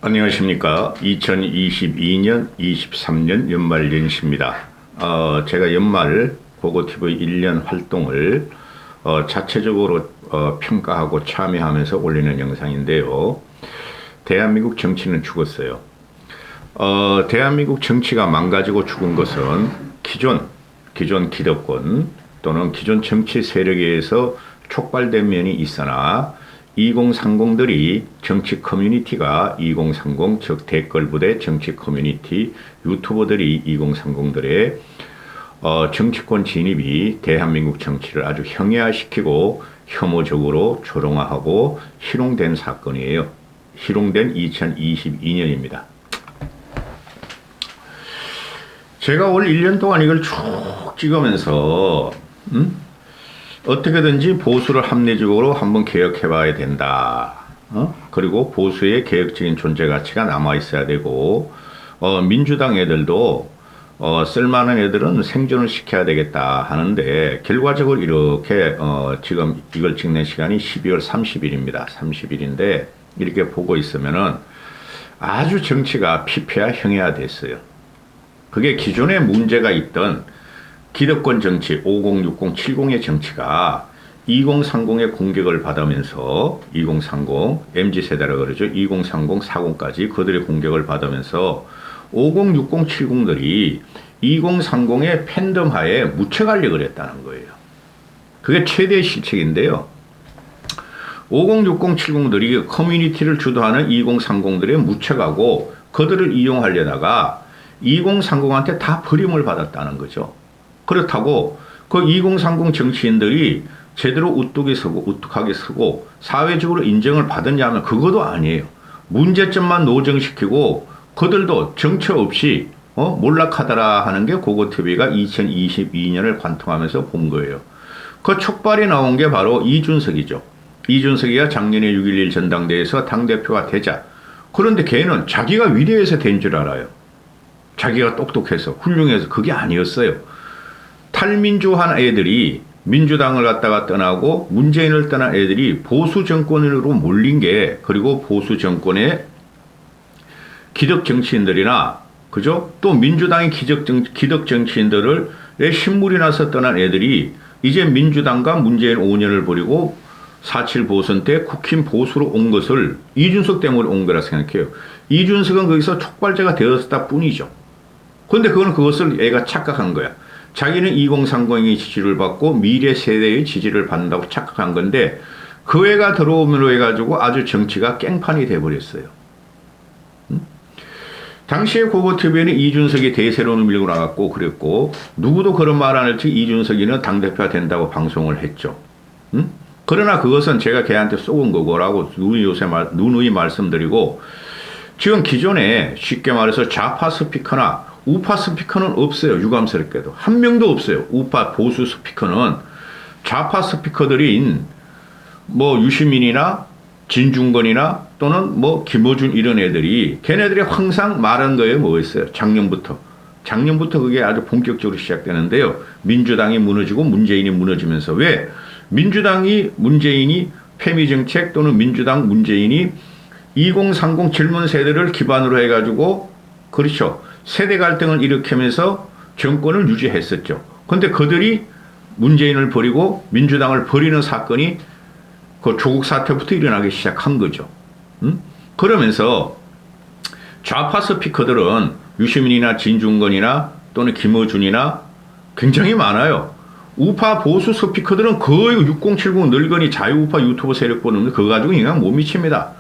안녕하십니까. 2022년, 23년 연말 연시입니다. 제가 연말 고고TV 1년 활동을 자체적으로 평가하고 참여하면서 올리는 영상인데요. 대한민국 정치는 죽었어요. 대한민국 정치가 망가지고 죽은 것은 기존 기득권 또는 기존 정치 세력에 의해서 촉발된 면이 있으나 2030들이 정치 커뮤니티가 2030 즉 댓글 부대 정치 커뮤니티 유튜버들이 2030들의 정치권 진입이 대한민국 정치를 아주 형해화시키고 혐오적으로 조롱하고 희롱된 사건이에요. 희롱된 2022년입니다. 제가 올 1년 동안 이걸 쭉 찍으면서 어떻게든지 보수를 합리적으로 한번 개혁해봐야 된다. 그리고 보수의 개혁적인 존재 가치가 남아있어야 되고 민주당 애들도 쓸만한 애들은 생존을 시켜야 되겠다 하는데 결과적으로 이렇게 지금 이걸 찍는 시간이 12월 30일입니다. 30일인데 이렇게 보고 있으면은 아주 정치가 피폐화 형해화 됐어요. 그게 기존에 문제가 있던 기득권 정치 50, 60, 70의 정치가 2030의 공격을 받으면서 2030 MZ세대라고 그러죠. 2030, 40까지 그들의 공격을 받으면서 50, 60, 70들이 2030의 팬덤 하에 묻혀가려고 그랬다는 거예요. 그게 최대의 실책인데요. 50, 60, 70들이 커뮤니티를 주도하는 2030들에 묻혀가고 그들을 이용하려다가 2030한테 다 버림을 받았다는 거죠. 그렇다고 그 2030 정치인들이 제대로 우뚝하게 서고 사회적으로 인정을 받았냐 면 그것도 아니에요. 문제점만 노정시키고 그들도 정처 없이 몰락하더라 하는 게 고고TV가 2022년을 관통하면서 본 거예요. 그 촉발이 나온 게 바로 이준석이죠. 이준석이가 작년에 6.11 전당대회에서 당대표가 되자 그런데 걔는 자기가 위대해서 된 줄 알아요. 자기가 똑똑해서 훌륭해서 그게 아니었어요. 탈민주한 애들이 민주당을 갖다가 떠나고 문재인을 떠난 애들이 보수 정권으로 몰린 게 그리고 보수 정권의 기득 정치인들이나 그죠? 또 민주당의 기득 정치인들을 신물이 나서 떠난 애들이 이제 민주당과 문재인 5년을 버리고 4.7 보선 때 국힘 보수로 온 것을 이준석 때문에 온 거라 생각해요. 이준석은 거기서 촉발자가 되었다 뿐이죠. 그런데 그것을 애가 착각한 거야. 자기는 2030의 지지를 받고 미래 세대의 지지를 받는다고 착각한 건데 그 애가 들어오므로 해가지고 아주 정치가 깽판이 돼버렸어요. 당시에 고고TV에는 이준석이 대세론을 밀고 나갔고 그랬고 누구도 그런 말 안 했지 이준석이는 당대표가 된다고 방송을 했죠. 그러나 그것은 제가 걔한테 쏘은 거고라고 누누이 말씀드리고 지금 기존에 쉽게 말해서 좌파 스피커나 우파 스피커는 없어요. 유감스럽게도. 한 명도 없어요. 우파 보수 스피커는 좌파 스피커들인 뭐 유시민이나 진중권이나 또는 뭐 김어준 이런 애들이 걔네들이 항상 말한 거예요. 뭐였어요? 작년부터 그게 아주 본격적으로 시작되는데요. 민주당이 무너지고 문재인이 무너지면서 왜? 문재인이 페미정책 또는 민주당 문재인이 2030 젊은 세대를 기반으로 해가지고 그렇죠. 세대 갈등을 일으키면서 정권을 유지했었죠. 그런데 그들이 문재인을 버리고 민주당을 버리는 사건이 그 조국 사태부터 일어나기 시작한 거죠. 그러면서 좌파 스피커들은 유시민이나 진중권이나 또는 김어준이나 굉장히 많아요. 우파 보수 스피커들은 거의 6070 늙은이 자유우파 유튜브 세력 보는 그거 가지고 영향 못 미칩니다.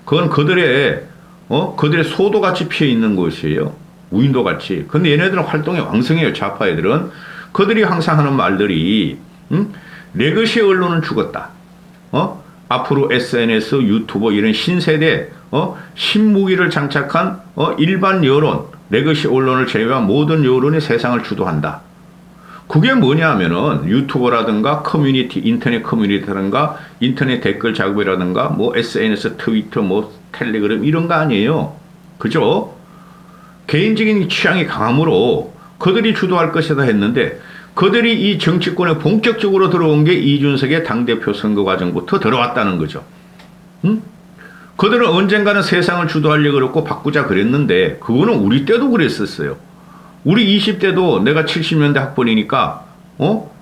그건 그들의 소도같이 피해 있는 것이에요. 무인도같이. 근데 얘네들은 활동이 왕성해요. 좌파 애들은. 그들이 항상 하는 말들이 레거시 언론은 죽었다. 앞으로 SNS, 유튜버 이런 신세대 신무기를 장착한 일반 여론, 레거시 언론을 제외한 모든 여론이 세상을 주도한다. 그게 뭐냐 하면은 유튜버라든가 커뮤니티, 인터넷 커뮤니티라든가 인터넷 댓글 작업이라든가 뭐 SNS, 트위터, 뭐 텔레그램 이런 거 아니에요. 그죠? 개인적인 취향이 강함으로 그들이 주도할 것이다 했는데 그들이 이 정치권에 본격적으로 들어온 게 이준석의 당대표 선거 과정부터 들어왔다는 거죠. 그들은 언젠가는 세상을 주도하려고 그랬고 바꾸자 그랬는데 그거는 우리 때도 그랬었어요. 우리 20대도 내가 70년대 학번이니까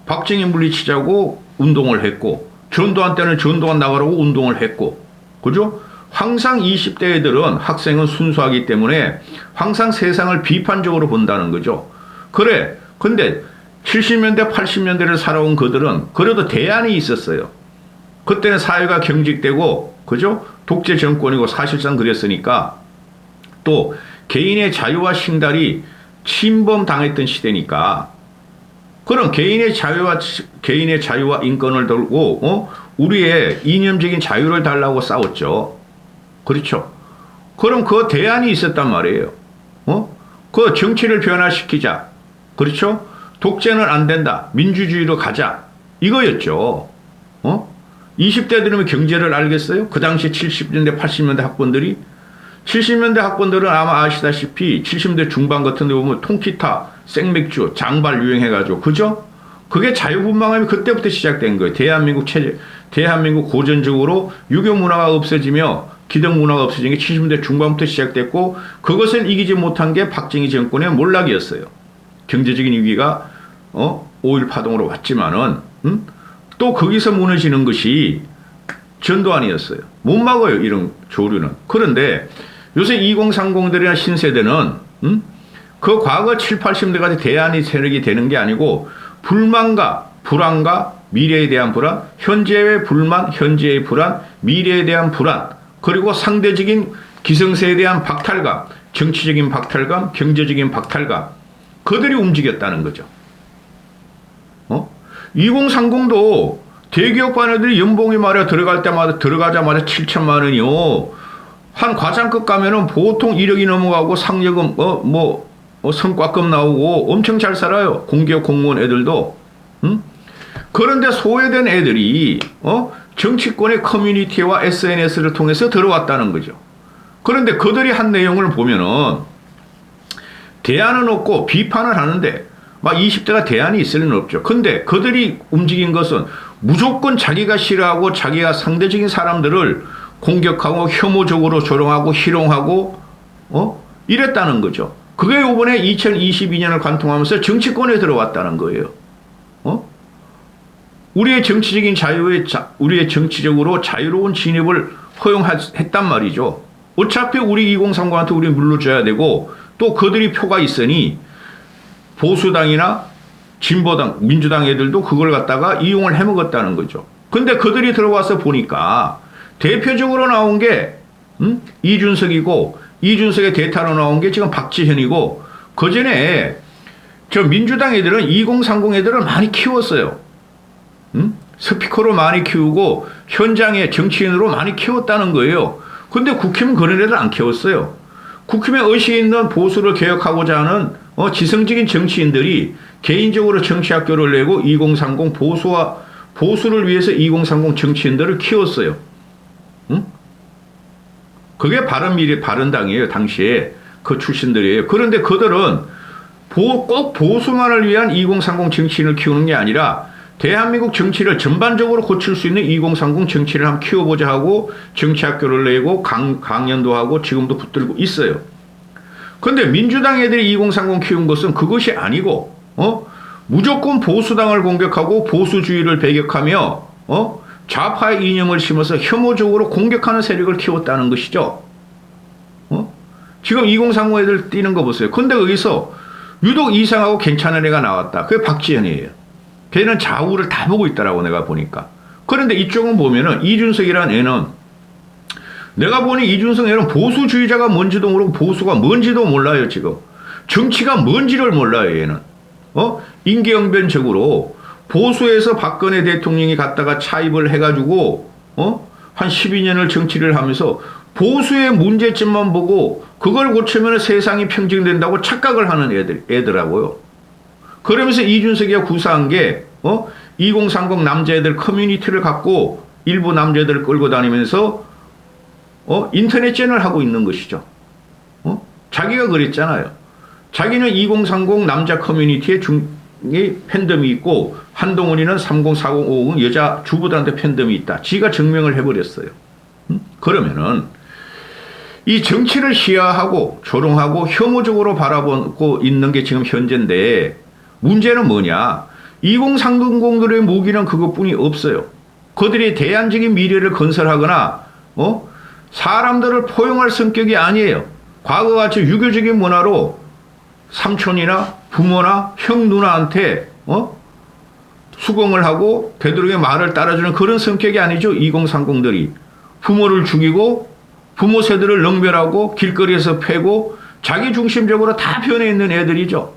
박정희 물리치자고 운동을 했고 전두환 때는 전두환 나가라고 운동을 했고 그죠? 항상 20대 애들은 학생은 순수하기 때문에 항상 세상을 비판적으로 본다는 거죠. 그래. 근데 70년대 80년대를 살아온 그들은 그래도 대안이 있었어요. 그때는 사회가 경직되고 그죠? 독재 정권이고 사실상 그랬으니까 또 개인의 자유와 신달이 침범당했던 시대니까 그럼 개인의 자유와 인권을 들고 우리의 이념적인 자유를 달라고 싸웠죠. 그렇죠. 그럼 그 대안이 있었단 말이에요. 그 정치를 변화시키자. 그렇죠. 독재는 안 된다. 민주주의로 가자. 이거였죠. 20대들이면 경제를 알겠어요? 그 당시 70년대, 80년대 학번들이 70년대 학번들은 아마 아시다시피 70년대 중반 같은 데 보면 통기타, 생맥주, 장발 유행해가지고 그죠? 그게 자유분방함이 그때부터 시작된 거예요. 대한민국 고전적으로 유교 문화가 없어지며 기득 문화가 없어진 게 70년대 중반부터 시작됐고 그것을 이기지 못한 게 박정희 정권의 몰락이었어요. 경제적인 위기가 5.1 파동으로 왔지만은 또 거기서 무너지는 것이 전두환이었어요. 못 막아요. 이런 조류는. 그런데 요새 2030들이나 신세대는 그 과거 7, 80대까지 대안이 세력이 되는 게 아니고 불만과 불안과 미래에 대한 불안, 현재의 불만, 현재의 불안, 미래에 대한 불안, 그리고 상대적인 기성세에 대한 박탈감, 정치적인 박탈감, 경제적인 박탈감, 그들이 움직였다는 거죠. 2030도 대기업 반애들이 연봉이 말이야 들어가자마자 7천만 원이요. 한 과장급 가면은 보통 1억이 넘어가고 상여금 성과급 나오고 엄청 잘 살아요. 공기업 공무원 애들도. 그런데 소외된 애들이 정치권의 커뮤니티와 SNS를 통해서 들어왔다는 거죠. 그런데 그들이 한 내용을 보면은 대안은 없고 비판을 하는데 막 20대가 대안이 있을 리는 없죠. 근데 그들이 움직인 것은 무조건 자기가 싫어하고 자기가 상대적인 사람들을 공격하고 혐오적으로 조롱하고 희롱하고 이랬다는 거죠. 그게 이번에 2022년을 관통하면서 정치권에 들어왔다는 거예요. 우리의 정치적인 우리의 정치적으로 자유로운 진입을 허용했단 말이죠. 어차피 우리 2030한테 우리 물러줘야 되고 또 그들이 표가 있으니 보수당이나 진보당, 민주당 애들도 그걸 갖다가 이용을 해먹었다는 거죠. 근데 그들이 들어와서 보니까 대표적으로 나온 게 이준석이고 이준석의 대타로 나온 게 지금 박지현이고 그전에 저 민주당 애들은 2030 애들을 많이 키웠어요. 스피커로 많이 키우고 현장의 정치인으로 많이 키웠다는 거예요. 근데 국힘은 그런 애들 안 키웠어요. 국힘에 의식이 있는 보수를 개혁하고자 하는 지성적인 정치인들이 개인적으로 정치학교를 내고 2030 보수를 위해서 2030 정치인들을 키웠어요. 그게 바른당이에요. 당시에 그 출신들이에요. 그런데 그들은 꼭 보수만을 위한 2030 정치인을 키우는 게 아니라 대한민국 정치를 전반적으로 고칠 수 있는 2030 정치를 한번 키워보자 하고 정치학교를 내고 강연도 하고 지금도 붙들고 있어요. 그런데 민주당 애들이 2030 키운 것은 그것이 아니고 무조건 보수당을 공격하고 보수주의를 배격하며 좌파의 이념을 심어서 혐오적으로 공격하는 세력을 키웠다는 것이죠. 지금 2030 애들 뛰는 거 보세요. 근데 거기서 유독 이상하고 괜찮은 애가 나왔다. 그게 박지현이에요. 걔는 좌우를 다 보고 있더라고 내가 보니까. 그런데 이쪽은 보면은 이준석이라는 애는 내가 보니 이준석 애는 보수주의자가 뭔지도 모르고 보수가 뭔지도 몰라요 지금. 정치가 뭔지를 몰라요 얘는. 임기응변적으로 보수에서 박근혜 대통령이 갔다가 차입을 해가지고 한 12년을 정치를 하면서 보수의 문제점만 보고 그걸 고치면 세상이 평정된다고 착각을 하는 애더라고요. 그러면서 이준석이가 구사한 게 2030 남자애들 커뮤니티를 갖고 일부 남자애들을 끌고 다니면서 인터넷 채널 하고 있는 것이죠. 자기가 그랬잖아요. 자기는 2030 남자 커뮤니티에 팬덤이 있고 한동훈이는 30, 40, 50 여자 주부들한테 팬덤이 있다. 지가 증명을 해버렸어요. 그러면은 이 정치를 시야하고 조롱하고 혐오적으로 바라보고 있는 게 지금 현재인데 문제는 뭐냐? 2030들의 무기는 그것뿐이 없어요. 그들이 대안적인 미래를 건설하거나 사람들을 포용할 성격이 아니에요. 과거같이 유교적인 문화로 삼촌이나 부모나 형 누나한테 수긍을 하고 되도록이면 말을 따라주는 그런 성격이 아니죠. 2030들이 부모를 죽이고 부모 세대를 능멸하고 길거리에서 패고 자기 중심적으로 다 변해 있는 애들이죠.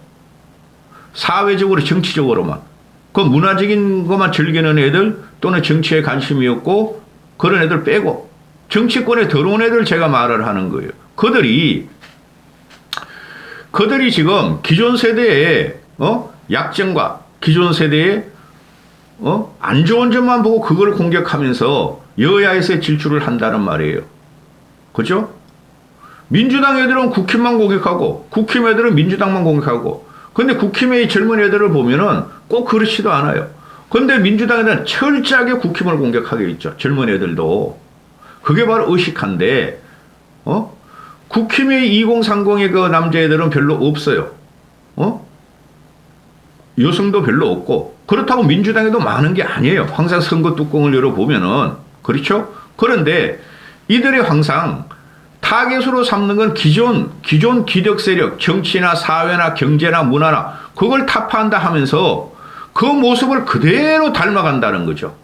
사회적으로 정치적으로만 그 문화적인 것만 즐기는 애들 또는 정치에 관심이 없고 그런 애들 빼고 정치권에 들어온 애들 제가 말을 하는 거예요. 그들이 지금 기존 세대의 약점과 기존 세대의 안 좋은 점만 보고 그걸 공격하면서 여야에서 질주를 한다는 말이에요. 그죠? 민주당 애들은 국힘만 공격하고 국힘 애들은 민주당만 공격하고 근데 국힘의 젊은 애들을 보면은 꼭 그렇지도 않아요. 근데 민주당 애들은 철저하게 국힘을 공격하게 있죠. 젊은 애들도. 그게 바로 의식한데 국힘의 2030의 그 남자애들은 별로 없어요. 여성도 별로 없고 그렇다고 민주당에도 많은 게 아니에요. 항상 선거 뚜껑을 열어보면은 그렇죠? 그런데 이들이 항상 타겟으로 삼는 건 기존 기득 세력, 정치나 사회나 경제나 문화나 그걸 타파한다 하면서 그 모습을 그대로 닮아간다는 거죠.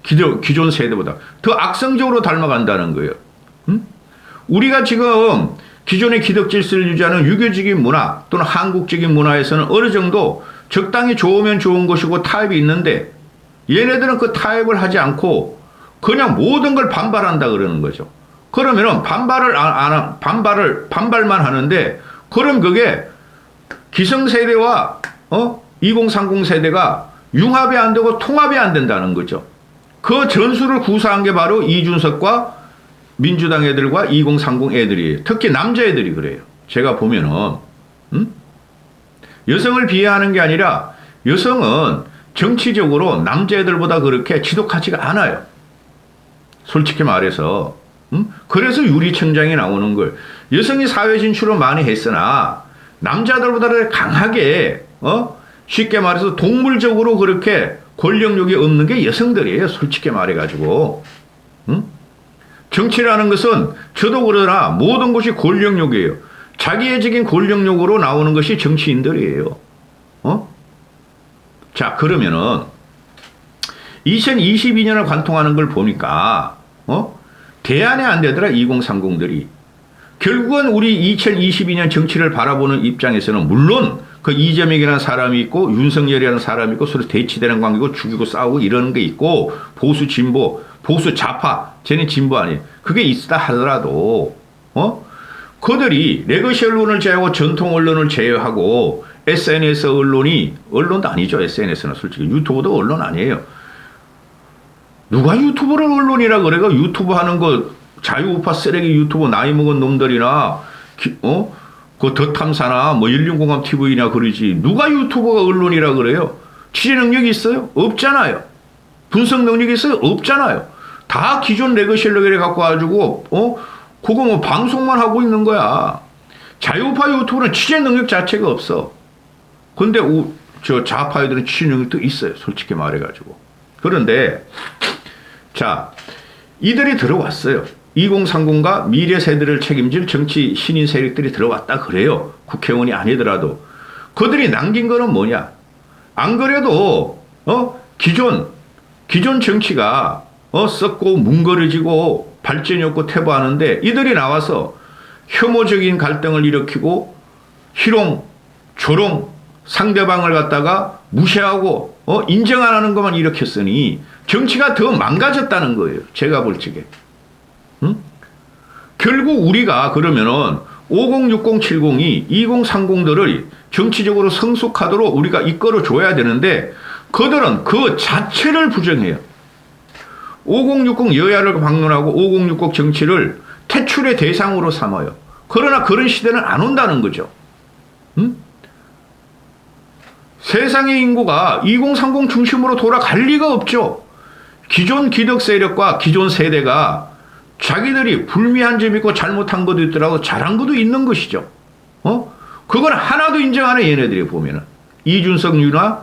기존 세대보다 더 악성적으로 닮아간다는 거예요. 우리가 지금 기존의 기득 질서를 유지하는 유교적인 문화 또는 한국적인 문화에서는 어느 정도 적당히 좋으면 좋은 것이고 타협이 있는데 얘네들은 그 타협을 하지 않고 그냥 모든 걸 반발한다 그러는 거죠. 그러면은 반발만 하는데 그럼 그게 기성세대와 2030 세대가 융합이 안 되고 통합이 안 된다는 거죠. 그 전술을 구사한 게 바로 이준석과 민주당 애들과 2030 애들이에요. 특히 남자애들이 그래요. 제가 보면은 여성을 비하하는 게 아니라 여성은 정치적으로 남자애들보다 그렇게 지독하지가 않아요. 솔직히 말해서. 그래서 유리천장이 나오는 걸. 여성이 사회 진출을 많이 했으나 남자들보다 강하게 쉽게 말해서 동물적으로 그렇게 권력력이 없는 게 여성들이에요. 솔직히 말해가지고. 정치라는 것은 저도 그러나 모든 것이 권력력이에요. 자기애적인 권력력으로 나오는 것이 정치인들이에요. 자, 그러면은 2022년을 관통하는 걸 보니까 대안이 안 되더라. 2030들이. 결국은 우리 2022년 정치를 바라보는 입장에서는 물론 그 이재명이라는 사람이 있고 윤석열이라는 사람이 있고 서로 대치되는 관계고 죽이고 싸우고 이러는 게 있고 보수 진보 보수 좌파 쟤는 진보 아니에요. 그게 있다 하더라도 그들이 레거시 언론을 제외하고 전통 언론을 제외하고 SNS 언론도 아니죠. SNS는 솔직히 유튜브도 언론 아니에요. 누가 유튜브를 언론이라 그래가 유튜브 하는 거 자유우파 쓰레기 유튜브 나이 먹은 놈들이나 그 더탐사나 뭐 인륜공감 TV나 그러지 누가 유튜버가 언론이라 그래요? 취재 능력이 있어요? 없잖아요. 분석 능력이 있어요? 없잖아요. 다 기존 레거시 레벨에 갖고 가지고 그거 뭐 방송만 하고 있는 거야. 자유우파 유튜브는 취재 능력 자체가 없어. 근데 저 좌파애들은 취재 능력도 있어요. 솔직히 말해가지고. 그런데 자 이들이 들어왔어요. 2030과 미래 세대를 책임질 정치 신인 세력들이 들어왔다 그래요. 국회의원이 아니더라도. 그들이 남긴 거는 뭐냐. 안 그래도 기존 정치가 썩고 뭉거려지고 발전이 없고 퇴보하는데 이들이 나와서 혐오적인 갈등을 일으키고 희롱, 조롱, 상대방을 갖다가 무시하고 인정 안 하는 것만 일으켰으니 정치가 더 망가졌다는 거예요. 제가 볼 적에. 결국 우리가 그러면은 5060, 70이 2030들을 정치적으로 성숙하도록 우리가 이끌어 줘야 되는데 그들은 그 자체를 부정해요. 5060 여야를 방문하고 5060 정치를 퇴출의 대상으로 삼아요. 그러나 그런 시대는 안 온다는 거죠. 세상의 인구가 2030 중심으로 돌아갈 리가 없죠. 기존 기득 세력과 기존 세대가 자기들이 불미한 점이 있고 잘못한 것도 있더라도 잘한 것도 있는 것이죠. 그건 하나도 인정 안 해, 얘네들이 보면은. 이준석 유나,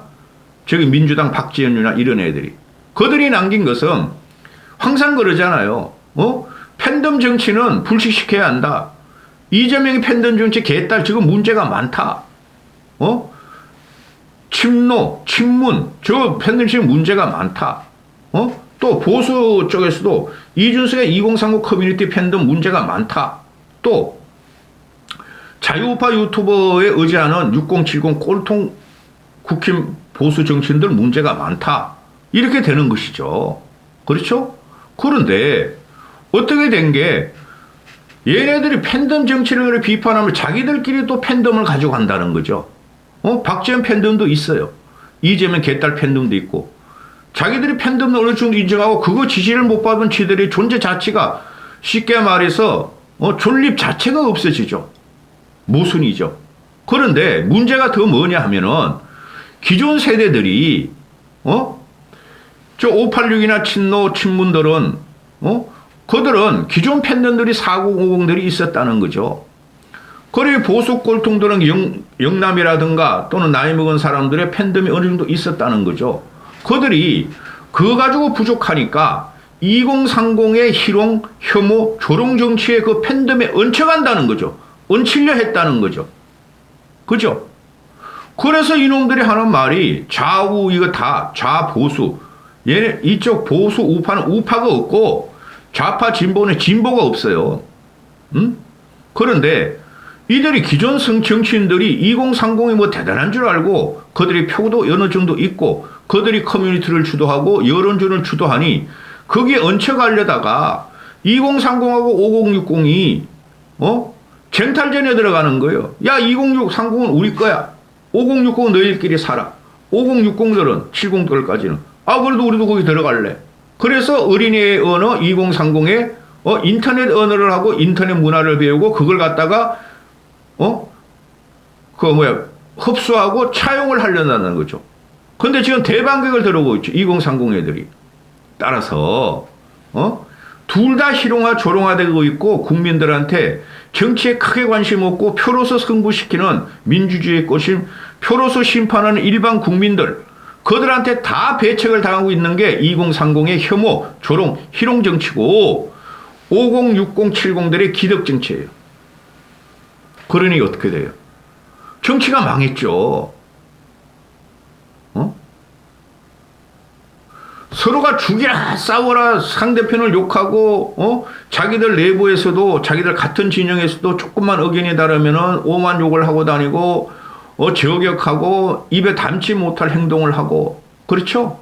저기 민주당 박지원 유나 이런 애들이. 그들이 남긴 것은 항상 그러잖아요. 팬덤 정치는 불식시켜야 한다. 이재명의 팬덤 정치 개딸 지금 문제가 많다. 친노, 친문, 저 팬덤 정치 문제가 많다. 또 보수 쪽에서도 이준석의 2030 커뮤니티 팬덤 문제가 많다. 또 자유우파 유튜버에 의지하는 6070 꼴통 국힘 보수 정치인들 문제가 많다. 이렇게 되는 것이죠. 그렇죠? 그런데 어떻게 된 게 얘네들이 팬덤 정치를 비판하면 자기들끼리 또 팬덤을 가지고 간다는 거죠. 박지원 팬덤도 있어요. 이재명 개딸 팬덤도 있고. 자기들이 팬덤을 어느 정도 인정하고 그거 지지를 못 받은 지들의 존재 자체가 쉽게 말해서 존립 자체가 없어지죠. 모순이죠. 그런데 문제가 더 뭐냐 하면은 기존 세대들이 저 586이나 친노 친문들은 그들은 기존 팬덤들이 4050들이 있었다는 거죠. 그리고 보수 꼴통들은 영남이라든가 또는 나이 먹은 사람들의 팬덤이 어느 정도 있었다는 거죠. 그들이 그거 가지고 부족하니까 2030의 희롱, 혐오, 조롱 정치의 그 팬덤에 얹혀간다는 거죠. 얹히려 했다는 거죠. 그죠? 그래서 이놈들이 하는 말이 좌우 이거 다 좌보수. 얘네 이쪽 보수 우파는 우파가 없고 좌파 진보는 진보가 없어요. 그런데 이들이 기존 정치인들이 2030이 뭐 대단한 줄 알고 그들이 표도 어느 정도 있고 그들이 커뮤니티를 주도하고 여론전을 주도하니 거기에 얹혀가려다가 2030하고 5060이 쟁탈전에 들어가는 거예요. 야 2030은 우리 거야. 5060은 너희들끼리 살아. 5060들은 70들까지는 그래도 우리도 거기 들어갈래. 그래서 어린이의 언어 2030에 인터넷 언어를 하고 인터넷 문화를 배우고 그걸 갖다가 흡수하고 차용을 하려는 거죠. 근데 지금 대반격을 들어오고 있죠. 2030 애들이. 따라서 둘 다 희롱화 조롱화되고 있고 국민들한테 정치에 크게 관심 없고 표로서 승부시키는 민주주의의 꽃임 표로서 심판하는 일반 국민들 그들한테 다 배척을 당하고 있는 게 2030의 혐오, 조롱, 희롱 정치고 50, 60, 70들의 기득 정치예요. 그러니 어떻게 돼요? 정치가 망했죠. 서로가 죽이라 싸워라 상대편을 욕하고 자기들 내부에서도 자기들 같은 진영에서도 조금만 의견이 다르면은 오만 욕을 하고 다니고 저격하고 입에 담지 못할 행동을 하고 그렇죠?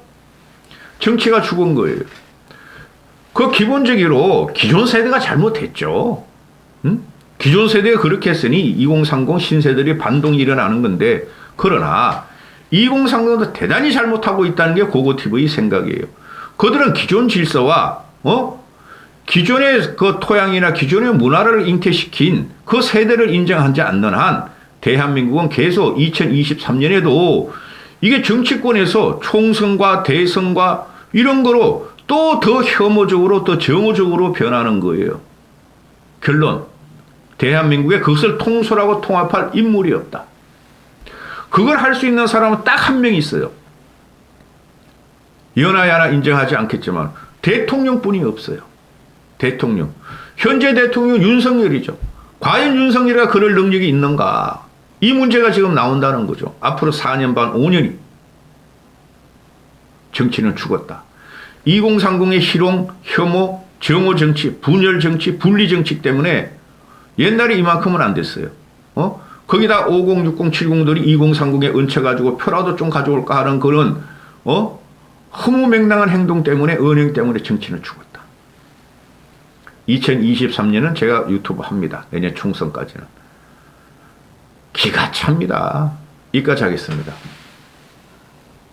정치가 죽은 거예요. 그 기본적으로 기존 세대가 잘못했죠. 기존 세대가 그렇게 했으니 2030 신세들이 반동이 일어나는 건데 그러나 2030도 대단히 잘못하고 있다는 게 고고TV 생각이에요. 그들은 기존 질서와 기존의 그 토양이나 기존의 문화를 잉태시킨 그 세대를 인정하지 않는 한 대한민국은 계속 2023년에도 이게 정치권에서 총선과 대선과 이런 거로 또 더 혐오적으로 또 정오적으로 변하는 거예요. 결론, 대한민국에 그것을 통솔하고 통합할 인물이 없다. 그걸 할 수 있는 사람은 딱 한 명 있어요. 연하야나 인정하지 않겠지만 대통령뿐이 없어요. 대통령. 현재 대통령 윤석열이죠. 과연 윤석열이가 그럴 능력이 있는가? 이 문제가 지금 나온다는 거죠. 앞으로 4년 반, 5년이. 정치는 죽었다. 2030의 희롱, 혐오, 정오 정치, 분열 정치, 분리 정치 때문에 옛날에 이만큼은 안 됐어요. 거기다 50, 60, 70들이 2030에 얹혀가지고 표라도 좀 가져올까 하는 그런, 허무맹랑한 행동 때문에, 은행 때문에 정치는 죽었다. 2023년은 제가 유튜브 합니다. 내년 총선까지는. 기가 찹니다. 여기까지 하겠습니다.